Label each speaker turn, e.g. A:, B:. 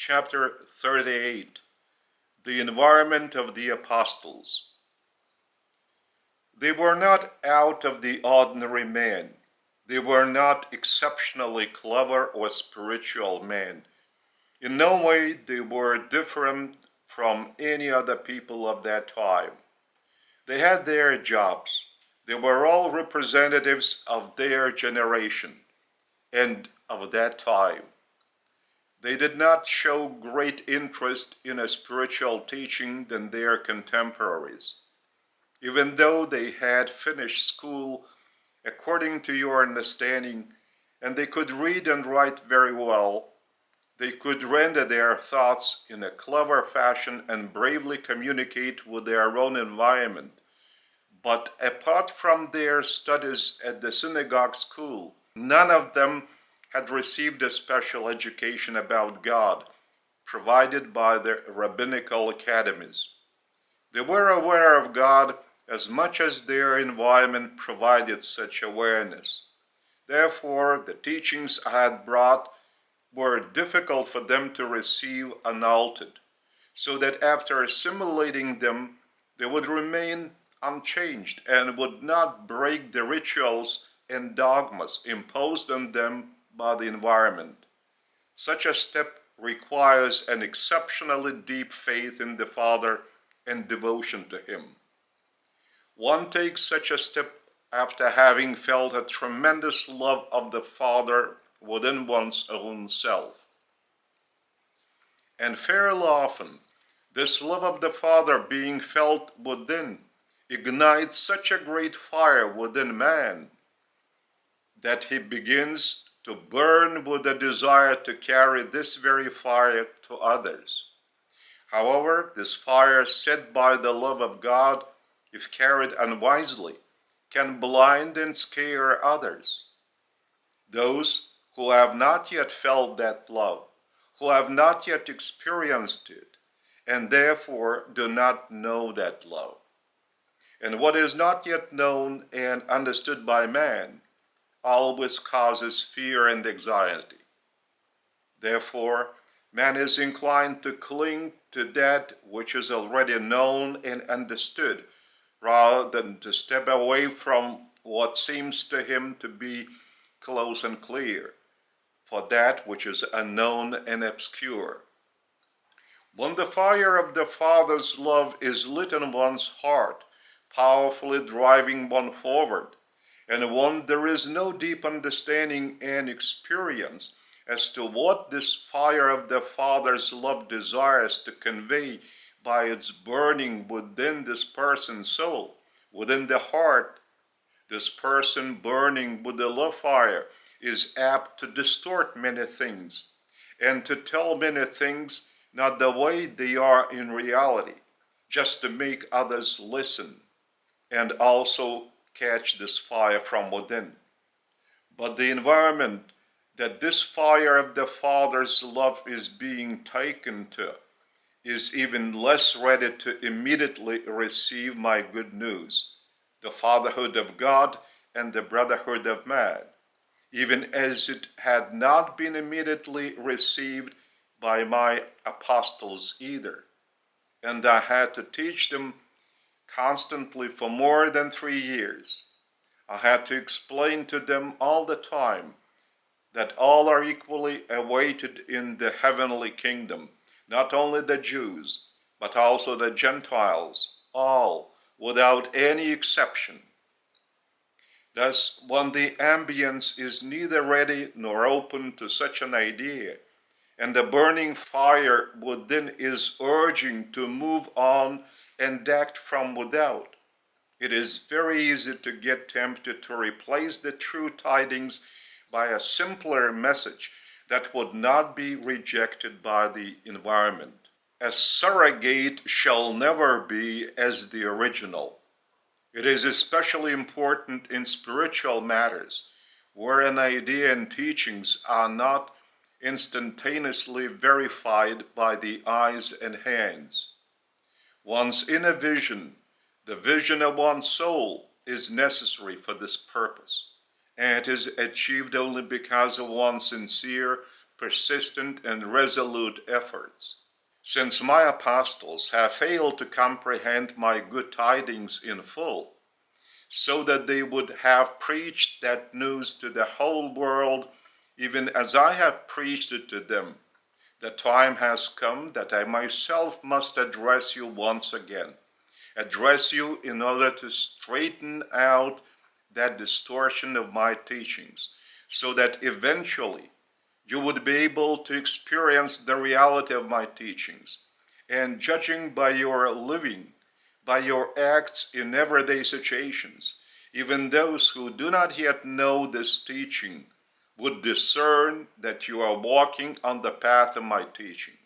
A: chapter 38, the environment of the apostles. They were not out of the ordinary man. They were not exceptionally clever or spiritual men. In no way they were different from any other people of that time. They had their jobs. They were all representatives of their generation and of that time. They did not show great interest in a spiritual teaching than their contemporaries. Even though they had finished school according to your understanding, and they could read and write very well, they could render their thoughts in a clever fashion and bravely communicate with their own environment. But apart from their studies at the synagogue school, none of them had received a special education about God provided by the rabbinical academies. They were aware of God as much as their environment provided such awareness. Therefore, the teachings I had brought were difficult for them to receive unaltered, so that after assimilating them, they would remain unchanged and would not break the rituals and dogmas imposed on them by the environment. Such a step requires an exceptionally deep faith in the Father and devotion to Him. One takes such a step after having felt a tremendous love of the Father within one's own self. And fairly often, this love of the Father being felt within ignites such a great fire within man that he begins to burn with a desire to carry this very fire to others. However, this fire set by the love of God, if carried unwisely, can blind and scare others. Those who have not yet felt that love, who have not yet experienced it, and therefore do not know that love. And what is not yet known and understood by man always causes fear and anxiety. Therefore, man is inclined to cling to that which is already known and understood, rather than to step away from what seems to him to be close and clear, for that which is unknown and obscure. When the fire of the Father's love is lit in one's heart, powerfully driving one forward, and when there is no deep understanding and experience as to what this fire of the Father's love desires to convey by its burning within this person's soul, within the heart, this person burning with the love fire is apt to distort many things and to tell many things not the way they are in reality, just to make others listen and also catch this fire from within. But the environment that this fire of the Father's love is being taken to is even less ready to immediately receive my good news, the fatherhood of God and the brotherhood of man, even as it had not been immediately received by my apostles either. And I had to teach them constantly for more than 3 years. I had to explain to them all the time that all are equally awaited in the heavenly kingdom, not only the Jews, but also the Gentiles, all, without any exception. Thus, when the ambience is neither ready nor open to such an idea, and the burning fire within is urging to move on and act from without, it is very easy to get tempted to replace the true tidings by a simpler message that would not be rejected by the environment. A surrogate shall never be as the original. It is especially important in spiritual matters, where an idea and teachings are not instantaneously verified by the eyes and hands. One's inner vision, the vision of one's soul, is necessary for this purpose, and it is achieved only because of one's sincere, persistent and resolute efforts. Since my apostles have failed to comprehend my good tidings in full, so that they would have preached that news to the whole world, even as I have preached it to them, the time has come that I myself must address you once again. Address you in order to straighten out that distortion of my teachings, so that eventually you would be able to experience the reality of my teachings. And judging by your living, by your acts in everyday situations, even those who do not yet know this teaching would discern that you are walking on the path of my teaching.